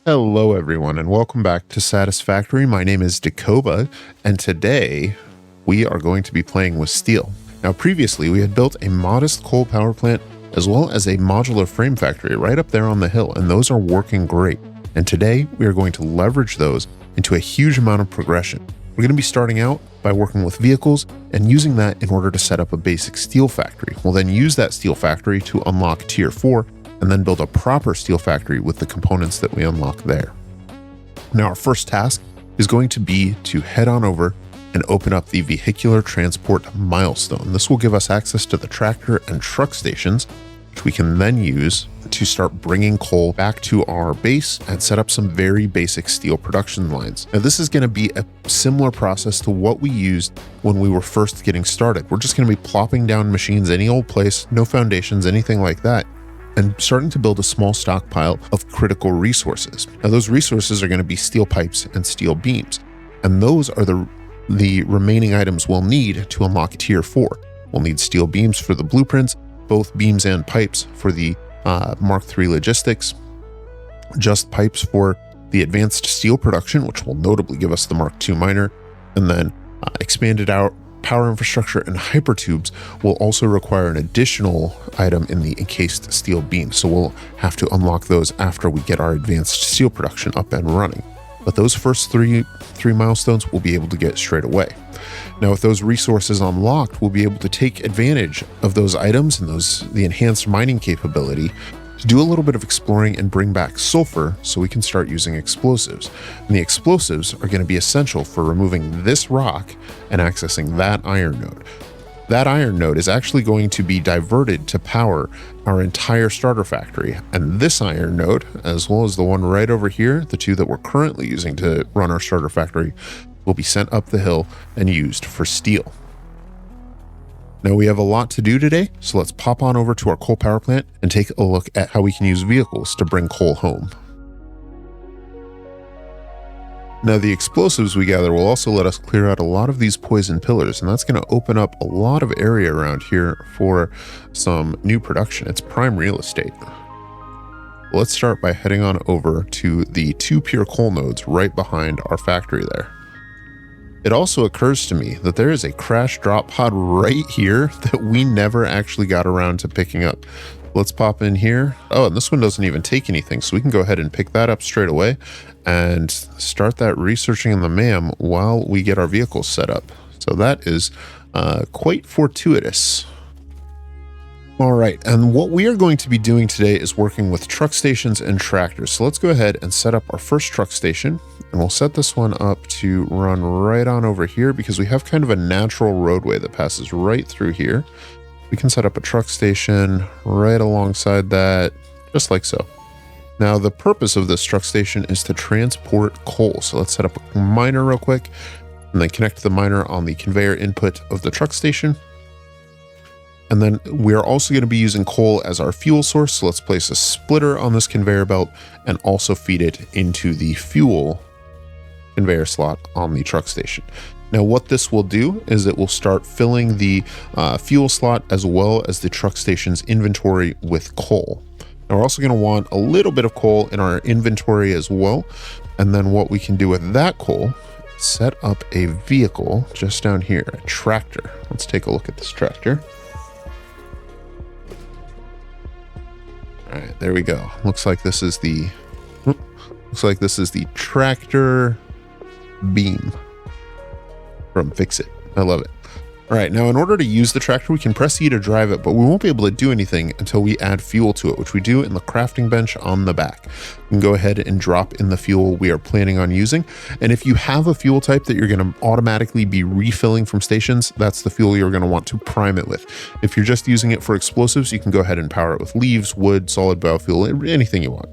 Hello, everyone, and welcome back to Satisfactory. My name is Dakova, and today we are going to be playing with steel. Now, previously, we had built a modest coal power plant as well as a modular frame factory right up there on the hill, and those are working great. And today, we are going to leverage those into a huge amount of progression. We're going to be starting out by working with vehicles and using that in order to set up a basic steel factory. We'll then use that steel factory to unlock Tier 4 and then build a proper steel factory with the components that we unlock there. Now, our first task is going to be to head on over and open up the vehicular transport milestone. This will give us access to the tractor and truck stations, which we can then use to start bringing coal back to our base and set up some very basic steel production lines. Now, this is going to be a similar process to what we used when we were first getting started. We're just going to be plopping down machines any old place, no foundations, anything like that, and starting to build a small stockpile of critical resources. Now, those resources are going to be steel pipes and steel beams, and those are the remaining items we'll need to unlock Tier 4. We'll need steel beams for the blueprints, both beams and pipes for the Mark III logistics, just pipes for the advanced steel production, which will notably give us the Mark II miner, and then expanded out power infrastructure and hypertubes will also require an additional item in the encased steel beam. So we'll have to unlock those after we get our advanced steel production up and running. But those first three milestones we'll be able to get straight away. Now, with those resources unlocked, we'll be able to take advantage of those items and the enhanced mining capability to do a little bit of exploring and bring back sulfur so we can start using explosives. And the explosives are going to be essential for removing this rock and accessing that iron node. That iron node is actually going to be diverted to power our entire starter factory. And this iron node, as well as the one right over here, the two that we're currently using to run our starter factory, will be sent up the hill and used for steel. Now, we have a lot to do today, so let's pop on over to our coal power plant and take a look at how we can use vehicles to bring coal home. Now, the explosives we gather will also let us clear out a lot of these poison pillars, and that's going to open up a lot of area around here for some new production. It's prime real estate. Let's start by heading on over to the 2 pure coal nodes right behind our factory there. It also occurs to me that there is a crash drop pod right here that we never actually got around to picking up. Let's pop in here. Oh, and this one doesn't even take anything, so we can go ahead and pick that up straight away and start that researching in the MAM while we get our vehicles set up. So that is quite fortuitous. All right, and what we are going to be doing today is working with truck stations and tractors. So let's go ahead and set up our first truck station, and we'll set this one up to run right on over here because we have kind of a natural roadway that passes right through here. We can set up a truck station right alongside that, just like so. Now, the purpose of this truck station is to transport coal. So let's set up a miner real quick and then connect the miner on the conveyor input of the truck station. And then we are also going to be using coal as our fuel source. So let's place a splitter on this conveyor belt and also feed it into the fuel conveyor slot on the truck station. Now, what this will do is it will start filling the fuel slot as well as the truck station's inventory with coal. Now, we're also going to want a little bit of coal in our inventory as well. And then what we can do with that coal, set up a vehicle just down here, a tractor. Let's take a look at this tractor. All right, there we go. Looks like this is the tractor beam from Fix It. I love it. All right, now in order to use the tractor, we can press E to drive it, but we won't be able to do anything until we add fuel to it, which we do in the crafting bench on the back. We can go ahead and drop in the fuel we are planning on using. And if you have a fuel type that you're going to automatically be refilling from stations, that's the fuel you're going to want to prime it with. If you're just using it for explosives, you can go ahead and power it with leaves, wood, solid biofuel, anything you want.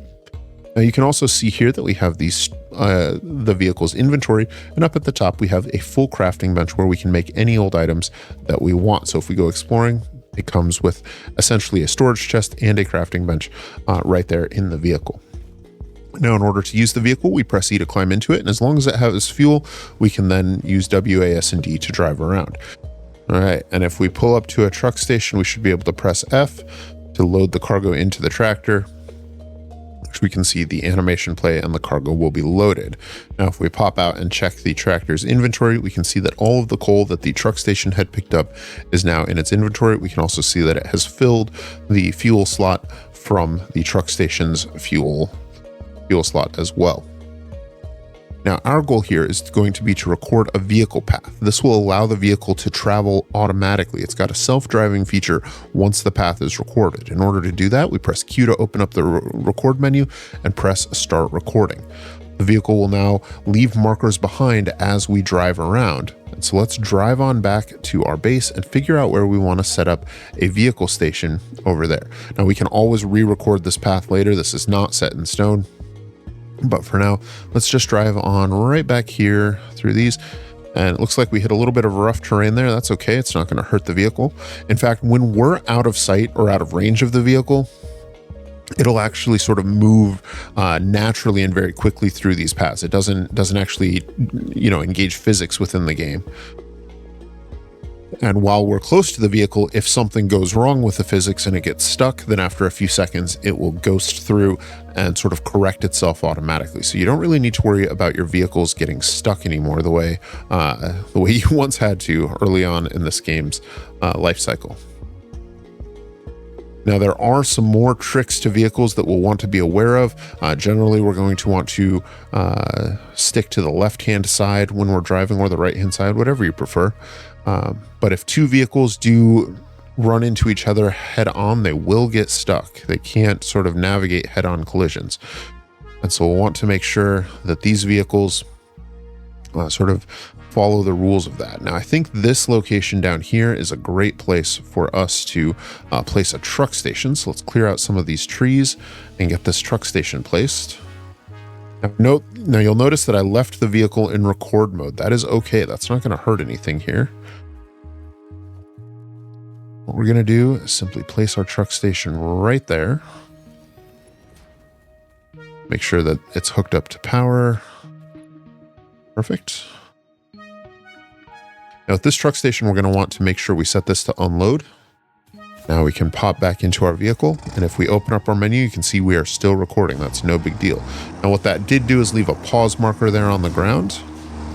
Now, you can also see here that we have the vehicle's inventory, and up at the top we have a full crafting bench where we can make any old items that we want. So if we go exploring, it comes with essentially a storage chest and a crafting bench right there in the vehicle. Now, in order to use the vehicle, we press E to climb into it, and as long as it has fuel, we can then use WASD to drive around. All right, and if we pull up to a truck station, we should be able to press F to load the cargo into the tractor. which we can see the animation play and the cargo will be loaded. Now, if we pop out and check the tractor's inventory, we can see that all of the coal that the truck station had picked up is now in its inventory. We can also see that it has filled the fuel slot from the truck station's fuel slot as well. Now, our goal here is going to be to record a vehicle path. This will allow the vehicle to travel automatically. It's got a self-driving feature once the path is recorded. In order to do that, we press Q to open up the record menu and press start recording. The vehicle will now leave markers behind as we drive around. And so let's drive on back to our base and figure out where we want to set up a vehicle station over there. Now, we can always re-record this path later. This is not set in stone. But for now, let's just drive on right back here through these. And it looks like we hit a little bit of rough terrain there. That's okay. It's not going to hurt the vehicle. In fact, when we're out of sight or out of range of the vehicle, it'll actually sort of move naturally and very quickly through these paths. It doesn't actually, engage physics within the game. And while we're close to the vehicle, if something goes wrong with the physics and it gets stuck, then after a few seconds, it will ghost through and sort of correct itself automatically. So you don't really need to worry about your vehicles getting stuck anymore the way you once had to early on in this game's life cycle. Now, there are some more tricks to vehicles that we'll want to be aware of. Generally, we're going to want to stick to the left-hand side when we're driving, or the right-hand side, whatever you prefer. But if two vehicles do run into each other head on, they will get stuck. They can't sort of navigate head-on collisions. And so we'll want to make sure that these vehicles sort of follow the rules of that. Now, I think this location down here is a great place for us to place a truck station. So let's clear out some of these trees and get this truck station placed. Now you'll notice that I left the vehicle in record mode. That is okay. That's not going to hurt anything here. What we're going to do is simply place our truck station right there. Make sure that it's hooked up to power. Perfect. Now at this truck station, we're going to want to make sure we set this to unload. Now we can pop back into our vehicle, and if we open up our menu, you can see we are still recording. That's no big deal. Now what that did do is leave a pause marker there on the ground,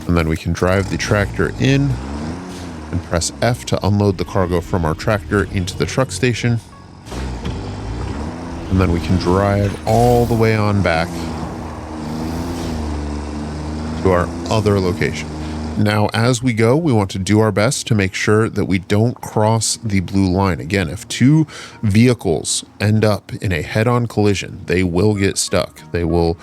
and then we can drive the tractor in and press F to unload the cargo from our tractor into the truck station. And then we can drive all the way on back to our other location. Now, as we go, we want to do our best to make sure that we don't cross the blue line. Again, if two vehicles end up in a head-on collision, they will get stuck. They will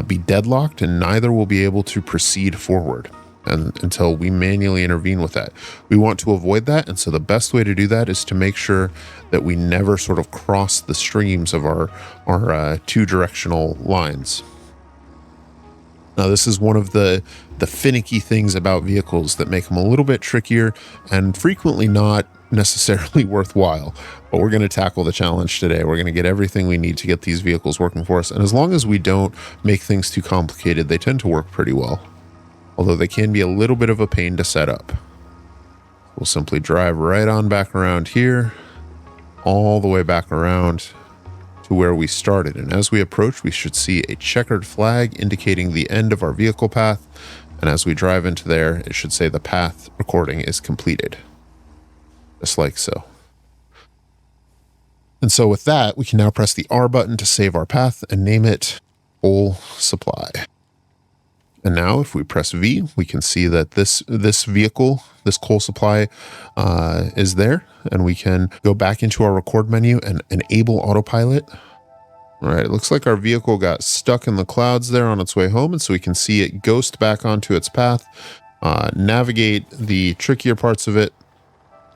be deadlocked, and neither will be able to proceed forward until we manually intervene with that. We want to avoid that, and so the best way to do that is to make sure that we never sort of cross the streams of our two-directional lines. Now, this is one of the finicky things about vehicles that make them a little bit trickier and frequently not necessarily worthwhile. But we're going to tackle the challenge today. We're going to get everything we need to get these vehicles working for us. And as long as we don't make things too complicated, they tend to work pretty well. Although they can be a little bit of a pain to set up. We'll simply drive right on back around here, all the way back around to where we started. And as we approach, we should see a checkered flag indicating the end of our vehicle path. And as we drive into there, it should say the path recording is completed. Just like so. And so with that, we can now press the R button to save our path and name it Coal Supply. And now if we press V, we can see that this vehicle, this coal supply is there, and we can go back into our record menu and enable autopilot. All right, it looks like our vehicle got stuck in the clouds there on its way home, and so we can see it ghost back onto its path, navigate the trickier parts of it,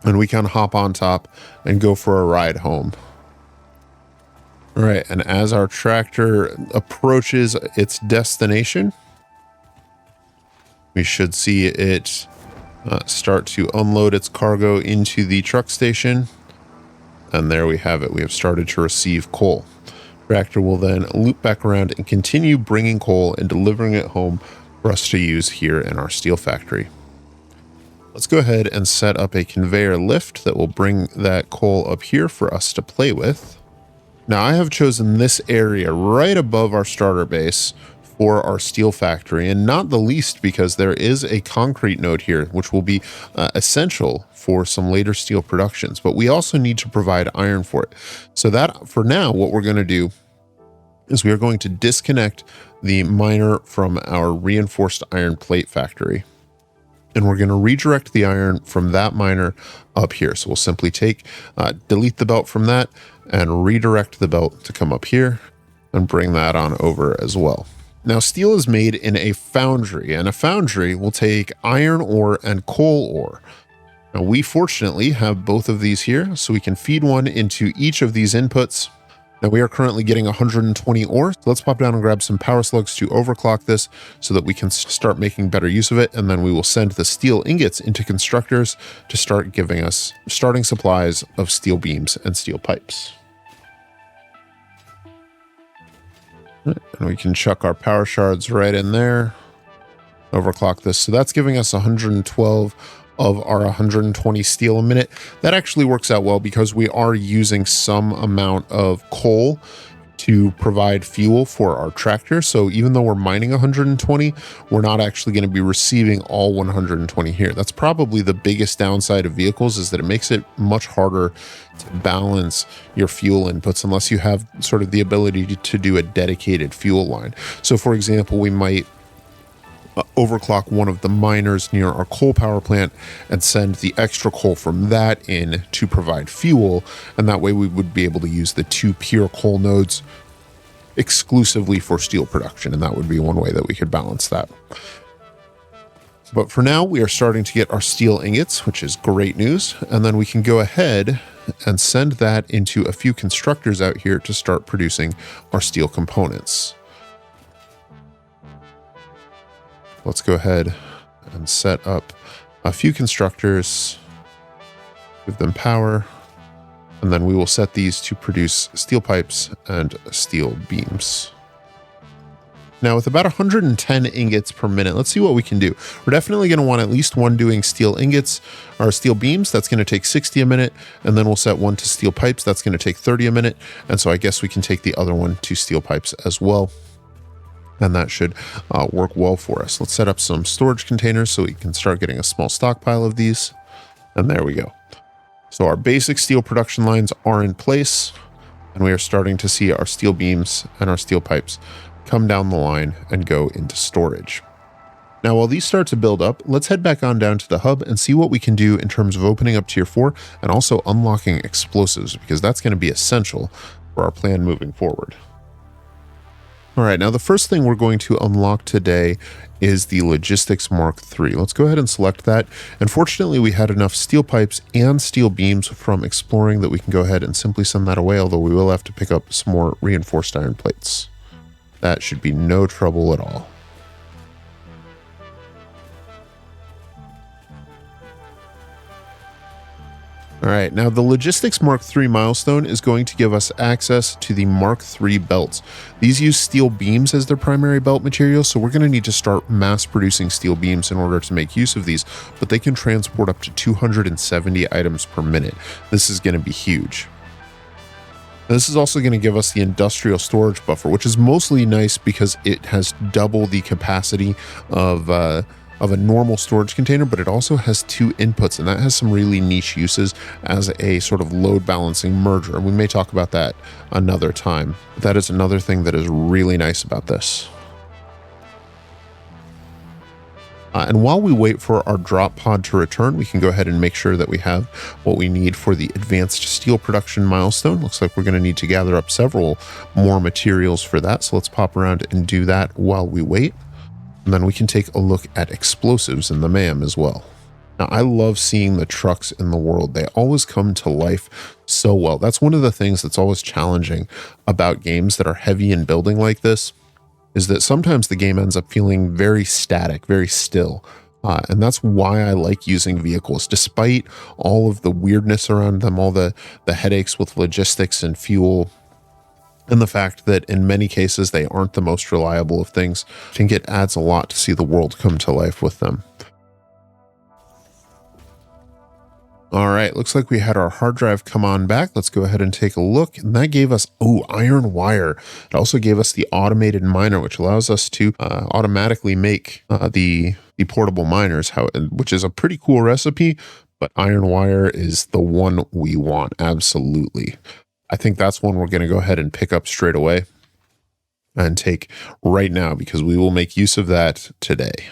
and we can hop on top and go for a ride home. All right, and as our tractor approaches its destination, we should see it start to unload its cargo into the truck station. And there we have it. We have started to receive coal. Tractor will then loop back around and continue bringing coal and delivering it home for us to use here in our steel factory. Let's go ahead and set up a conveyor lift that will bring that coal up here for us to play with. Now I have chosen this area right above our starter base for our steel factory, and not the least because there is a concrete node here, which will be essential for some later steel productions, but we also need to provide iron for it. So that for now, what we're going to do is we are going to disconnect the miner from our reinforced iron plate factory. And we're going to redirect the iron from that miner up here. So we'll simply delete the belt from that and redirect the belt to come up here and bring that on over as well. Now, steel is made in a foundry, and a foundry will take iron ore and coal ore. Now, we fortunately have both of these here, so we can feed one into each of these inputs. Now, we are currently getting 120 ore. So let's pop down and grab some power slugs to overclock this so that we can start making better use of it. And then we will send the steel ingots into constructors to start giving us starting supplies of steel beams and steel pipes. And we can chuck our power shards right in there, overclock this. So that's giving us 112 of our 120 steel a minute. That actually works out well because we are using some amount of coal to provide fuel for our tractor. So even though we're mining 120, we're not actually going to be receiving all 120 here. That's probably the biggest downside of vehicles, is that it makes it much harder to balance your fuel inputs unless you have sort of the ability to do a dedicated fuel line. So for example, we might overclock one of the miners near our coal power plant and send the extra coal from that in to provide fuel. And that way we would be able to use the 2 pure coal nodes exclusively for steel production. And that would be one way that we could balance that. But for now, we are starting to get our steel ingots, which is great news. And then we can go ahead and send that into a few constructors out here to start producing our steel components. Let's go ahead and set up a few constructors, give them power, and then we will set these to produce steel pipes and steel beams. Now, with about 110 ingots per minute, let's see what we can do. We're definitely going to want at least one doing steel ingots or steel beams. That's going to take 60 a minute. And then we'll set one to steel pipes. That's going to take 30 a minute. And so I guess we can take the other one to steel pipes as well. And that should work well for us. Let's set up some storage containers so we can start getting a small stockpile of these. And there we go. So our basic steel production lines are in place, and we are starting to see our steel beams and our steel pipes come down the line and go into storage. Now, while these start to build up, let's head back on down to the hub and see what we can do in terms of opening up tier 4 and also unlocking explosives, because that's going to be essential for our plan moving forward. All right, now the first thing we're going to unlock today is the Logistics Mark III. Let's go ahead and select that. And fortunately, we had enough steel pipes and steel beams from exploring that we can go ahead and simply send that away, although we will have to pick up some more reinforced iron plates. That should be no trouble at all. All right, now the Logistics Mark III milestone is going to give us access to the Mark III belts. These use steel beams as their primary belt material, so we're going to need to start mass producing steel beams in order to make use of these, but they can transport up to 270 items per minute. This is going to be huge. This is also going to give us the industrial storage buffer, which is mostly nice because it has double the capacity of a normal storage container, but it also has 2 inputs, and that has some really niche uses as a sort of load balancing merger. And we may talk about that another time. But that is another thing that is really nice about this. And while we wait for our drop pod to return, we can go ahead and make sure that we have what we need for the advanced steel production milestone. Looks like we're going to need to gather up several more materials for that. So let's pop around and do that while we wait. And then we can take a look at explosives in the MAM as well. Now, I love seeing the trucks in the world. They always come to life so well. That's one of the things that's always challenging about games that are heavy in building like this, is that sometimes the game ends up feeling very static, very still. And that's why I like using vehicles, despite all of the weirdness around them, all the headaches with logistics and fuel, and the fact that in many cases they aren't the most reliable of things. I think it adds a lot to see the world come to life with them. All right, looks like we had our hard drive come on back. Let's go ahead and take a look. And that gave us, iron wire. It also gave us the automated miner, which allows us to automatically make the portable miners, which is a pretty cool recipe, but iron wire is the one we want, absolutely. I think that's one we're going to go ahead and pick up straight away and take right now because we will make use of that today.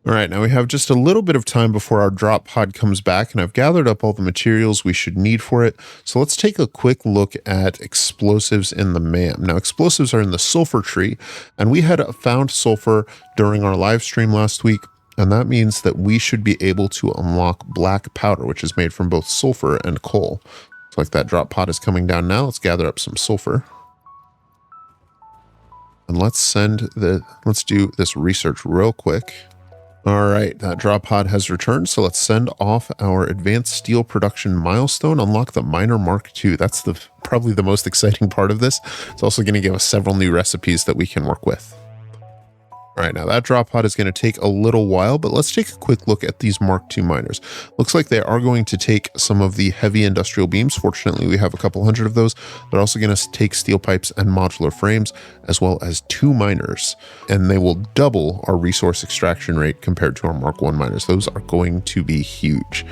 All right, now we have just a little bit of time before our drop pod comes back, and I've gathered up all the materials we should need for it. So let's take a quick look at explosives in the MAM. Now, explosives are in the sulfur tree, and we had found sulfur during our live stream last week, and that means that we should be able to unlock black powder, which is made from both sulfur and coal. Looks like that drop pod is coming down now. Let's gather up some sulfur. And let's do this research real quick. All right, that drop pod has returned, so let's send off our advanced steel production milestone, unlock the miner Mark II. That's probably the most exciting part of this. It's also going to give us several new recipes that we can work with. All right, now that drop pod is going to take a little while, but let's take a quick look at these Mark II miners. Looks like they are going to take some of the heavy industrial beams. Fortunately, we have a couple hundred of those. They're also going to take steel pipes and modular frames, as well as 2 miners, and they will double our resource extraction rate compared to our Mark I miners. Those are going to be huge.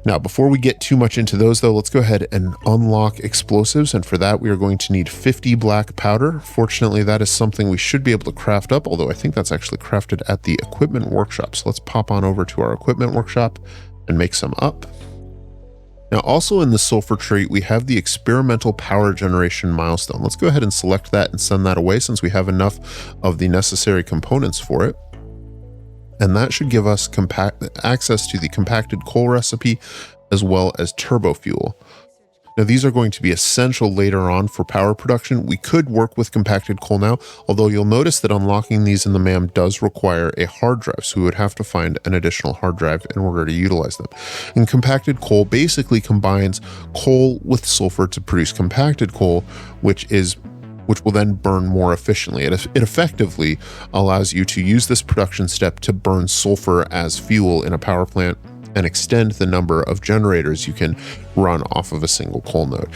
Now, before we get too much into those, though, let's go ahead and unlock explosives. And for that, we are going to need 50 black powder. Fortunately, that is something we should be able to craft up, although I think that's actually crafted at the equipment workshop. So let's pop on over to our equipment workshop and make some up. Now, also in the sulfur tree, we have the experimental power generation milestone. Let's go ahead and select that and send that away since we have enough of the necessary components for it. And that should give us access to the compacted coal recipe as well as turbo fuel. Now, these are going to be essential later on for power production. We could work with compacted coal now, although you'll notice that unlocking these in the MAM does require a hard drive, so we would have to find an additional hard drive in order to utilize them. And compacted coal basically combines coal with sulfur to produce compacted coal, which will then burn more efficiently. It effectively allows you to use this production step to burn sulfur as fuel in a power plant and extend the number of generators you can run off of a single coal node.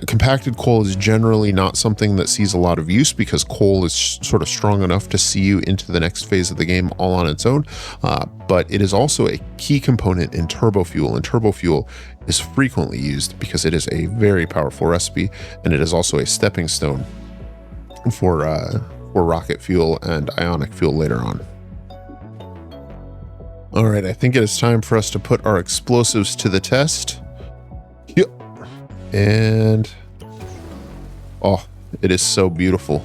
Compacted coal is generally not something that sees a lot of use because coal is sort of strong enough to see you into the next phase of the game all on its own, but it is also a key component in turbo fuel, and turbo fuel is frequently used because it is a very powerful recipe, and it is also a stepping stone for rocket fuel and ionic fuel later on. All right, I think it is time for us to put our explosives to the test. Yep. And, it is so beautiful.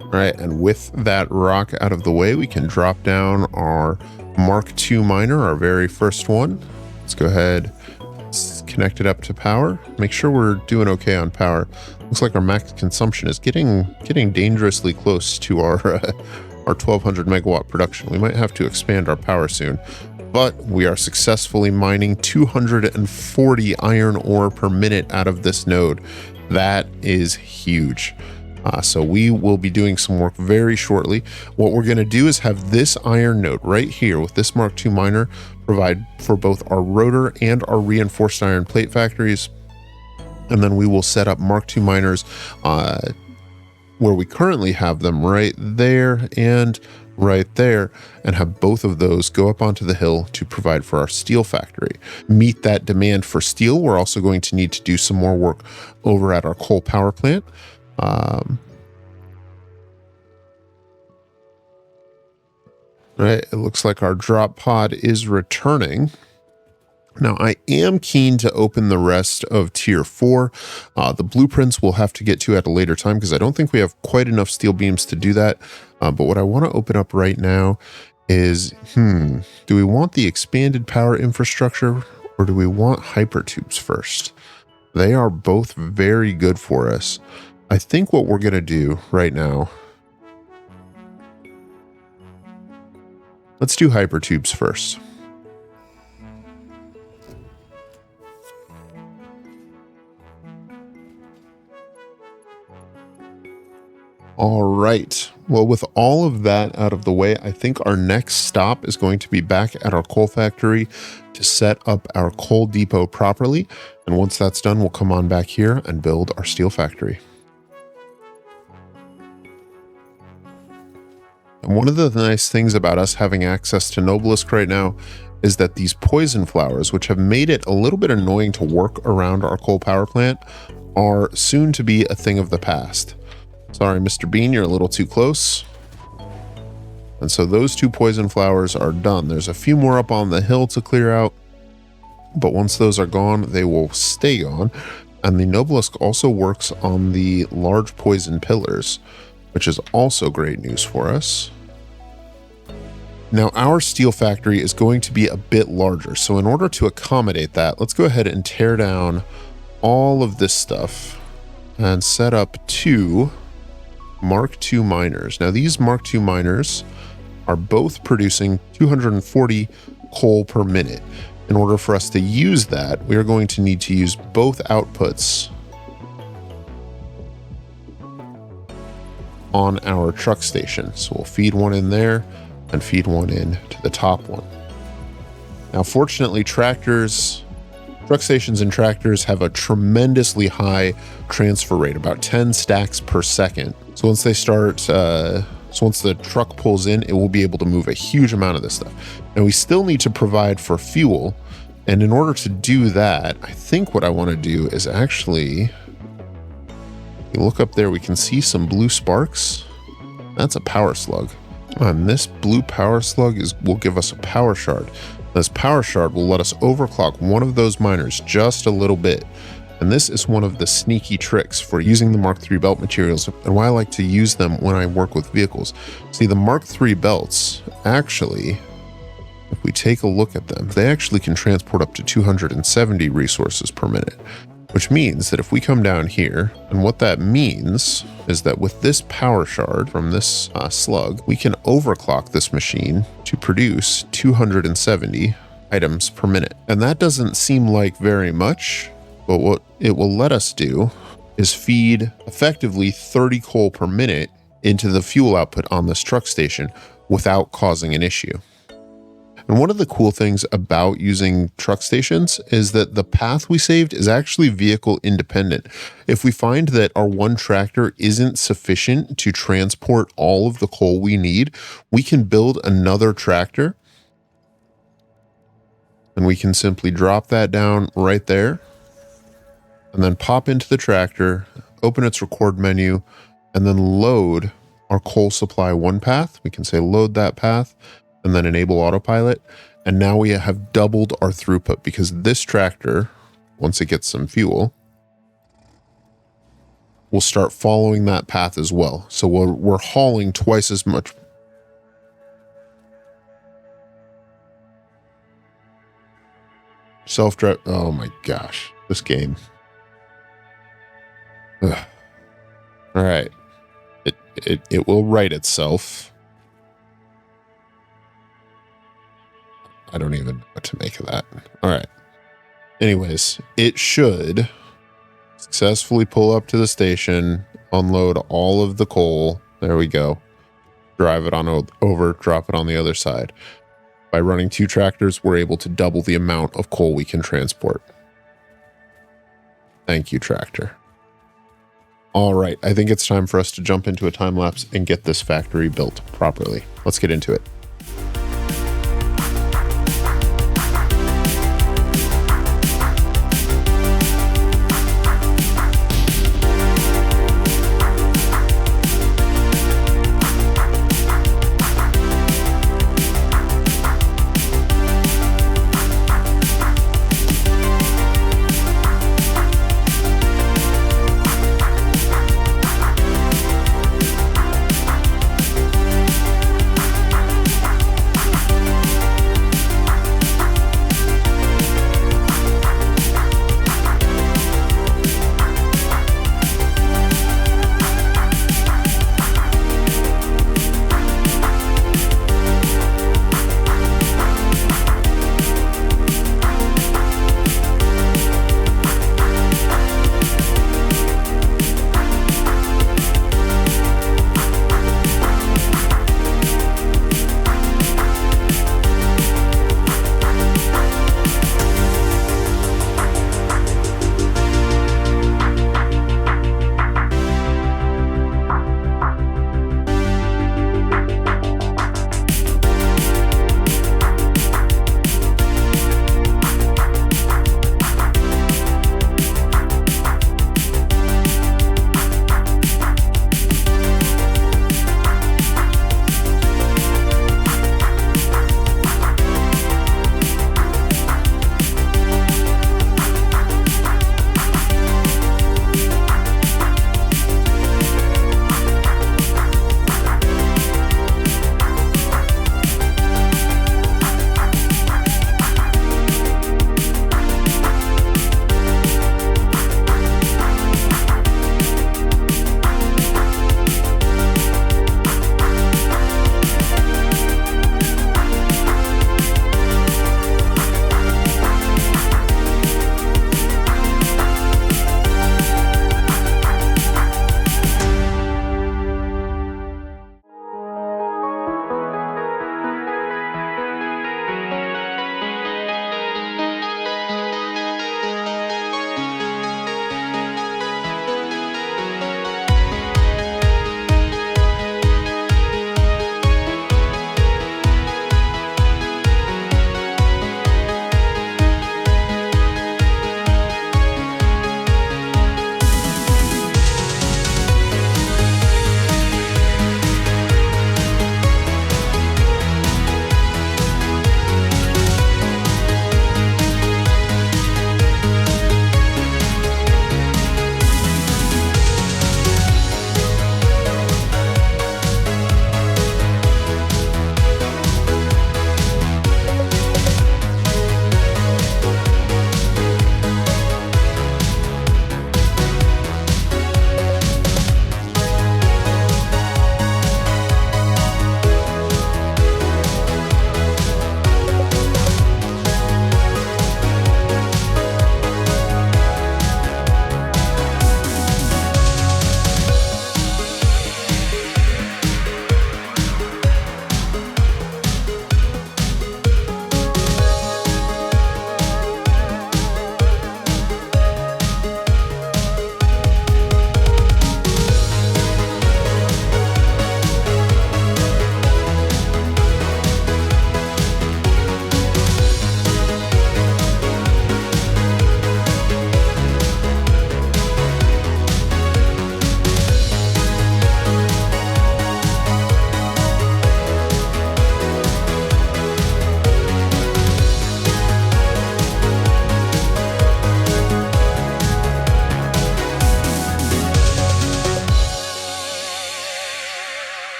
All right, and with that rock out of the way, we can drop down our Mark II miner, our very first one. Let's go ahead, connect it up to power. Make sure we're doing okay on power. Looks like our max consumption is getting dangerously close to our 1200 megawatt production. We might have to expand our power soon, but we are successfully mining 240 iron ore per minute out of this node. That is huge. So we will be doing some work very shortly. What we're going to do is have this iron node right here with this Mark II miner provide for both our rotor and our reinforced iron plate factories. And then we will set up Mark II miners where we currently have them right there and right there, and have both of those go up onto the hill to provide for our steel factory. Meet that demand for steel, we're also going to need to do some more work over at our coal power plant. Right, it looks like our drop pod is returning. Now, I am keen to open the rest of Tier 4. The blueprints we'll have to get to at a later time because I don't think we have quite enough steel beams to do that. But what I want to open up right now is, do we want the expanded power infrastructure or do we want hypertubes first? They are both very good for us. I think what we're going to do right now, let's do hypertubes first. All right. Well, with all of that out of the way, I think our next stop is going to be back at our coal factory to set up our coal depot properly. And once that's done, we'll come on back here and build our steel factory. And one of the nice things about us having access to Noblisk right now is that these poison flowers, which have made it a little bit annoying to work around our coal power plant, are soon to be a thing of the past. Sorry, Mr. Bean, you're a little too close. And so those 2 poison flowers are done. There's a few more up on the hill to clear out, but once those are gone, they will stay gone. And the Noblisk also works on the large poison pillars, which is also great news for us. Now, our steel factory is going to be a bit larger. So in order to accommodate that, let's go ahead and tear down all of this stuff and set up 2 Mark II miners. Now, these Mark II miners are both producing 240 coal per minute. In order for us to use that, we are going to need to use both outputs on our truck station. So we'll feed one in there and feed one in to the top one. Now, fortunately, truck stations and tractors have a tremendously high transfer rate, about 10 stacks per second. So once they start, once the truck pulls in, it will be able to move a huge amount of this stuff. Now, we still need to provide for fuel. And in order to do that, I think what I want to do is actually, you look up there, we can see some blue sparks. That's a power slug. And this blue power slug will give us a power shard. This power shard will let us overclock one of those miners just a little bit. And this is one of the sneaky tricks for using the Mark III belt materials and why I like to use them when I work with vehicles. See, the Mark III belts actually, if we take a look at them, they actually can transport up to 270 resources per minute, which means that if we come down here, and what that means is that with this power shard from this slug, we can overclock this machine to produce 270 items per minute. And that doesn't seem like very much, but what it will let us do is feed effectively 30 coal per minute into the fuel output on this truck station without causing an issue. And one of the cool things about using truck stations is that the path we saved is actually vehicle independent. If we find that our one tractor isn't sufficient to transport all of the coal we need, we can build another tractor and we can simply drop that down right there and then pop into the tractor, open its record menu, and then load our coal supply 1 path. We can say load that path and then enable autopilot. And now we have doubled our throughput because this tractor, once it gets some fuel, will start following that path as well. So we're hauling twice as much. Self-drive. Oh my gosh, this game. Ugh. All right. It will right itself. I don't even know what to make of that. All right. Anyways, it should successfully pull up to the station, unload all of the coal. There we go. Drive it on over, drop it on the other side. By running 2 tractors, we're able to double the amount of coal we can transport. Thank you, tractor. All right, I think it's time for us to jump into a time lapse and get this factory built properly. Let's get into it.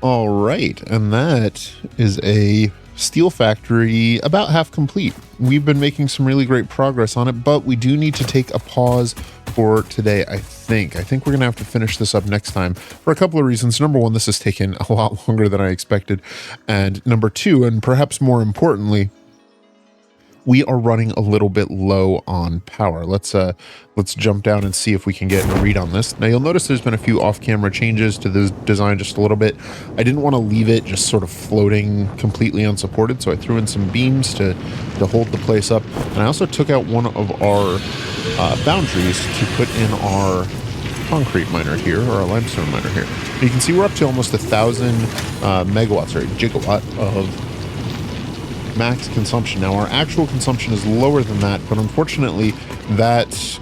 All right, and that is a steel factory about half complete. We've been making some really great progress on it, but we do need to take a pause for today, I think. I think we're going to have to finish this up next time for a couple of reasons. Number one, this has taken a lot longer than I expected. And number two, and perhaps more importantly, we are running a little bit low on power. Let's jump down and see if we can get a read on this. Now you'll notice there's been a few off-camera changes to this design just a little bit. I didn't want to leave it just sort of floating completely unsupported, so I threw in some beams to hold the place up. And I also took out one of our boundaries to put in our concrete miner here, or our limestone miner here. And you can see we're up to almost 1,000 megawatts, or a gigawatt of max consumption. Now our actual consumption is lower than that, but unfortunately that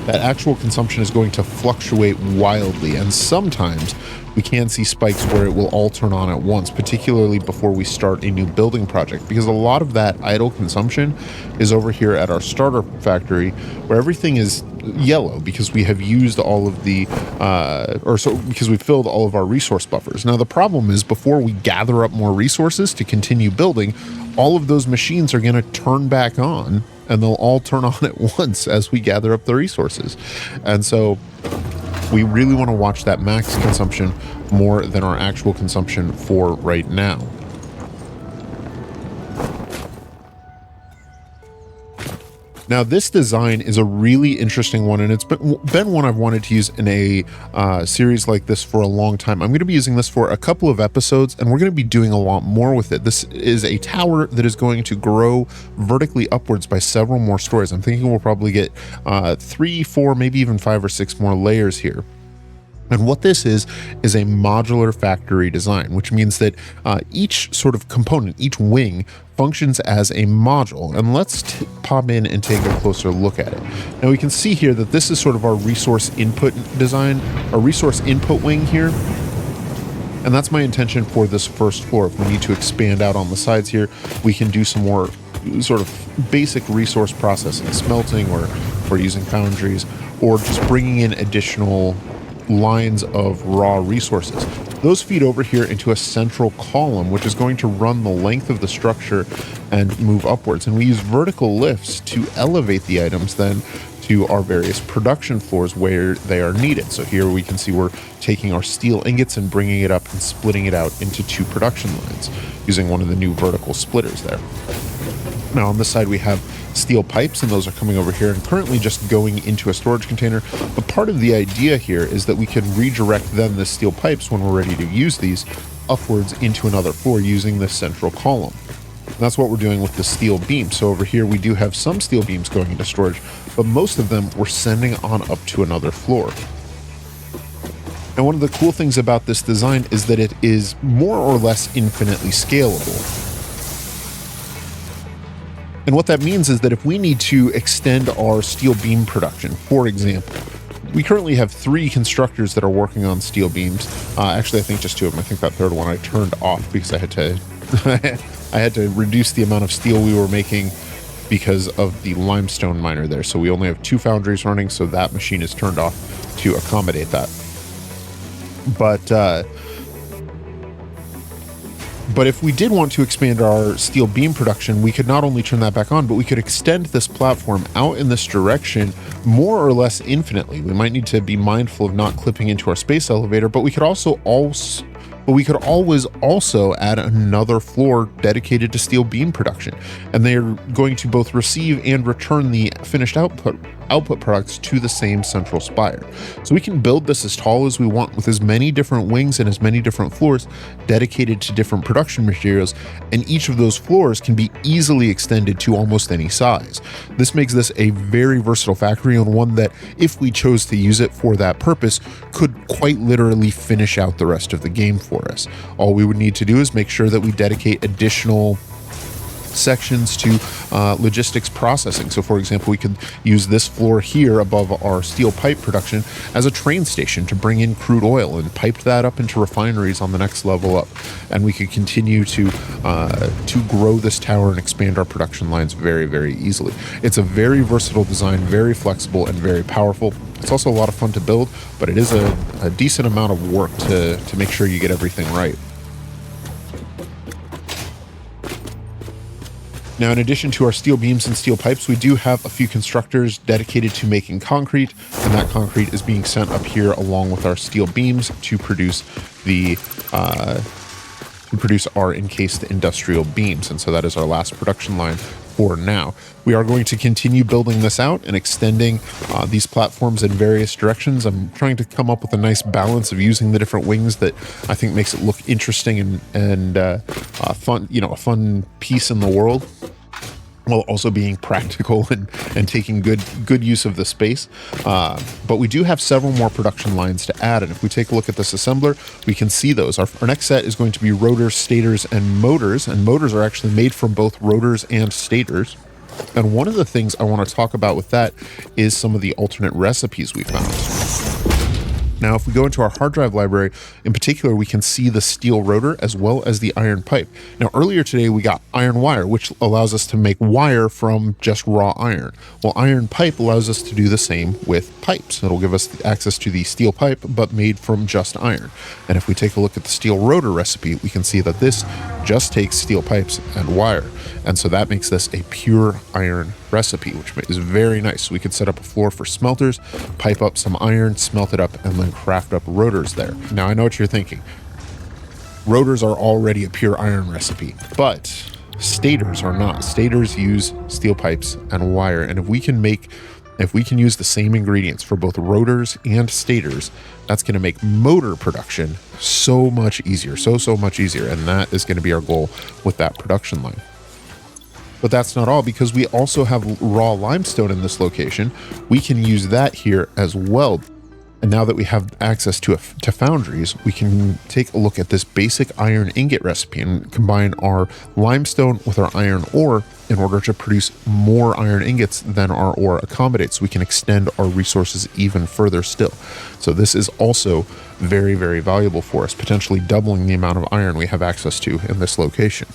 actual consumption is going to fluctuate wildly, and sometimes we can see spikes where it will all turn on at once, particularly before we start a new building project, because a lot of that idle consumption is over here at our starter factory, where everything is yellow because we have used all of the because we filled all of our resource buffers. Now the problem is, before we gather up more resources to continue building, all of those machines are going to turn back on, and they'll all turn on at once as we gather up the resources. And so we really want to watch that max consumption more than our actual consumption for right now. Now, this design is a really interesting one, and it's been one I've wanted to use in a series like this for a long time. I'm going to be using this for a couple of episodes, and we're going to be doing a lot more with it. This is a tower that is going to grow vertically upwards by several more stories. I'm thinking we'll probably get 3, 4, maybe even 5 or 6 more layers here. And what this is a modular factory design, which means that each sort of component, each wing, functions as a module. And let's pop in and take a closer look at it. Now we can see here that this is sort of our resource input design, our resource input wing here. And that's my intention for this first floor. If we need to expand out on the sides here, we can do some more sort of basic resource processing, smelting, or using foundries, or just bringing in additional lines of raw resources. Those feed over here into a central column, which is going to run the length of the structure and move upwards. And we use vertical lifts to elevate the items then to our various production floors where they are needed. So here we can see we're taking our steel ingots and bringing it up and splitting it out into 2 production lines using one of the new vertical splitters there. Now on this side we have steel pipes, and those are coming over here and currently just going into a storage container. But part of the idea here is that we can redirect then the steel pipes, when we're ready to use these, upwards into another floor using this central column. And that's what we're doing with the steel beam. So over here we do have some steel beams going into storage, but most of them we're sending on up to another floor. And one of the cool things about this design is that it is more or less infinitely scalable. And what that means is that if we need to extend our steel beam production, for example, we currently have 3 constructors that are working on steel beams. Actually, I think just 2 of them. I think that third one I turned off because I had to I had to reduce the amount of steel we were making because of the limestone miner there. So we only have 2 foundries running, so that machine is turned off to accommodate that. But if we did want to expand our steel beam production, we could not only turn that back on, but we could extend this platform out in this direction more or less infinitely. We might need to be mindful of not clipping into our space elevator, but we could always also add another floor dedicated to steel beam production. And they're going to both receive and return the finished output products to the same central spire. So we can build this as tall as we want, with as many different wings and as many different floors dedicated to different production materials, and each of those floors can be easily extended to almost any size. This makes this a very versatile factory, and one that, if we chose to use it for that purpose, could quite literally finish out the rest of the game for us. All we would need to do is make sure that we dedicate additional sections to logistics processing. So for example, we could use this floor here above our steel pipe production as a train station to bring in crude oil and pipe that up into refineries on the next level up. And we could continue to grow this tower and expand our production lines very, very easily. It's a very versatile design, very flexible and very powerful. It's also a lot of fun to build, but it is a decent amount of work to make sure you get everything right. Now, in addition to our steel beams and steel pipes, we do have a few constructors dedicated to making concrete, and that concrete is being sent up here along with our steel beams to produce our encased industrial beams. And so that is our last production line for now. We are going to continue building this out and extending these platforms in various directions. I'm trying to come up with a nice balance of using the different wings that I think makes it look interesting and fun, a fun piece in the world, while also being practical and taking good use of the space. But we do have several more production lines to add, and if we take a look at this assembler, we can see those. Our next set is going to be rotors, stators, and motors are actually made from both rotors and stators. And one of the things I want to talk about with that is some of the alternate recipes we found. Now, if we go into our hard drive library, in particular, we can see the steel rotor as well as the iron pipe. Now, earlier today, we got iron wire, which allows us to make wire from just raw iron. Well, iron pipe allows us to do the same with pipes. It'll give us access to the steel pipe, but made from just iron. And if we take a look at the steel rotor recipe, we can see that this just takes steel pipes and wire. And so that makes this a pure iron recipe, which is very nice. We could set up a floor for smelters, pipe up some iron, smelt it up, and then craft up rotors there. Now, I know what you're thinking. Rotors are already a pure iron recipe, but stators are not. Stators use steel pipes and wire. And if we can use the same ingredients for both rotors and stators, that's going to make motor production so much easier, so much easier. And that is going to be our goal with that production line. But that's not all, because we also have raw limestone in this location. We can use that here as well. And now that we have access to foundries, we can take a look at this basic iron ingot recipe and combine our limestone with our iron ore in order to produce more iron ingots than our ore accommodates. We can extend our resources even further still. So this is also very, very valuable for us, potentially doubling the amount of iron we have access to in this location.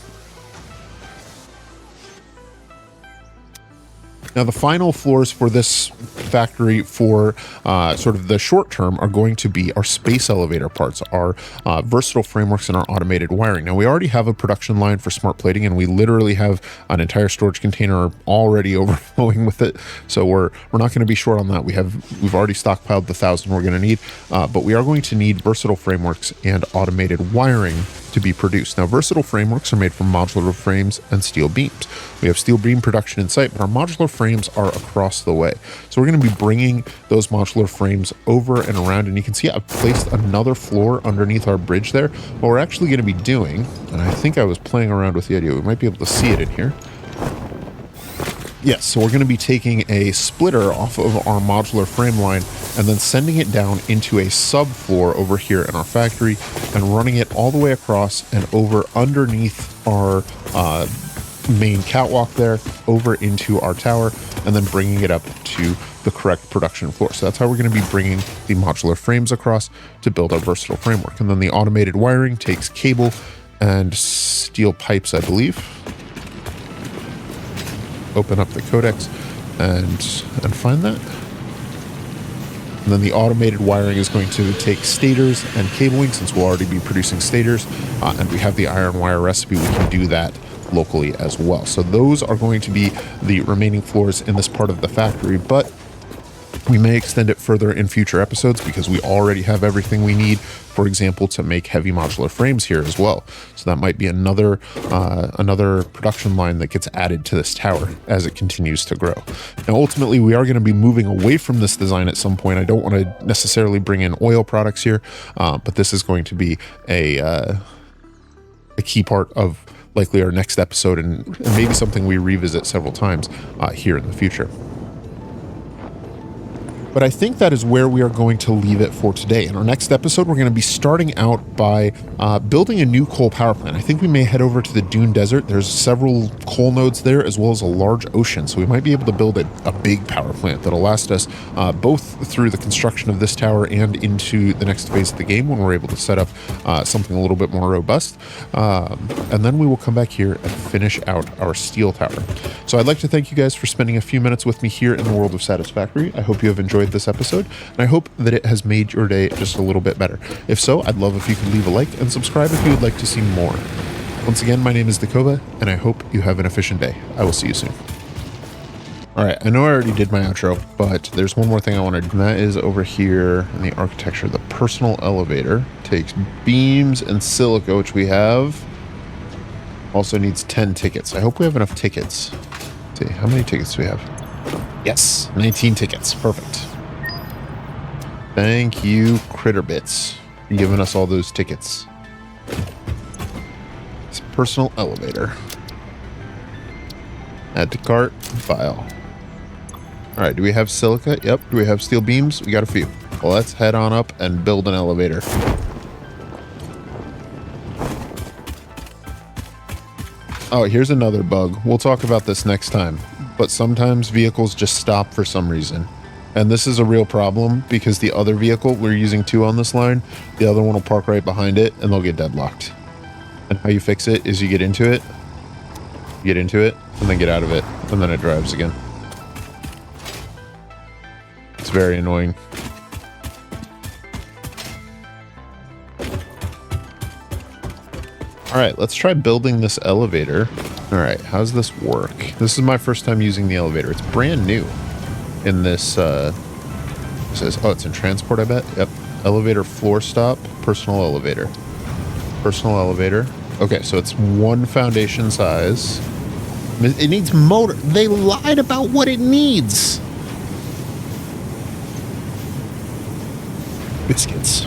Now, the final floors for this factory for sort of the short term are going to be our space elevator parts, our versatile frameworks, and our automated wiring. Now, we already have a production line for smart plating, and we literally have an entire storage container already overflowing with it. So we're not going to be short on that. We've already stockpiled the 1,000 we're going to need, but we are going to need versatile frameworks and automated wiring to be produced. Now, versatile frameworks are made from modular frames and steel beams. We have steel beam production in sight, but our modular frames are across the way. So we're going to be bringing those modular frames over and around, and you can see I've placed another floor underneath our bridge there. What we're actually going to be doing, and I think I was playing around with the idea, we might be able to see it in here. Yes, so we're going to be taking a splitter off of our modular frame line and then sending it down into a subfloor over here in our factory and running it all the way across and over underneath our main catwalk there, over into our tower, and then bringing it up to the correct production floor. So that's how we're going to be bringing the modular frames across to build our versatile framework. And then the automated wiring takes cable and steel pipes, I believe. Open up the codex and find that. And then the automated wiring is going to take stators and cabling, since we'll already be producing stators, and we have the iron wire recipe. We can do that locally as well. So those are going to be the remaining floors in this part of the factory, but we may extend it further in future episodes because we already have everything we need, for example, to make heavy modular frames here as well. So that might be another production line that gets added to this tower as it continues to grow. Now, ultimately, we are going to be moving away from this design at some point. I don't want to necessarily bring in oil products here, but this is going to be a key part of likely our next episode and maybe something we revisit several times here in the future. But I think that is where we are going to leave it for today. In our next episode, we're going to be starting out by building a new coal power plant. I think we may head over to the Dune Desert. There's several coal nodes there, as well as a large ocean. So we might be able to build a big power plant that'll last us both through the construction of this tower and into the next phase of the game when we're able to set up something a little bit more robust. And then we will come back here and finish out our steel tower. So I'd like to thank you guys for spending a few minutes with me here in the world of Satisfactory. I hope you have enjoyed enjoyed this episode, and I hope that it has made your day just a little bit better. If so, I'd love if you could leave a like and subscribe if you would like to see more. Once again, my name is Dakova, and I hope you have an efficient day. I will see you soon. All right, I know I already did my outro, but there's one more thing I want to do, and that is over here in the architecture. The personal elevator takes beams and silica, which we have. Also needs 10 tickets. I hope we have enough tickets. Let's see, how many tickets do we have? Yes, 19 tickets. Perfect. Thank you, Critterbits, for giving us all those tickets. It's a personal elevator. Add to cart, file. All right, do we have silica? Yep. Do we have steel beams? We got a few. Well, let's head on up and build an elevator. Oh, here's another bug. We'll talk about this next time. But sometimes vehicles just stop for some reason. And this is a real problem because the other vehicle, we're using 2 on this line, the other one will park right behind it and they'll get deadlocked. And how you fix it is you get into it, and then get out of it, and then it drives again. It's very annoying. All right, let's try building this elevator. All right, how's this work? This is my first time using the elevator. It's brand new in this, it says, oh, it's in transport, I bet. Yep, elevator floor stop, personal elevator. Personal elevator. Okay, so it's 1 foundation size. It needs motor. They lied about what it needs. Biscuits.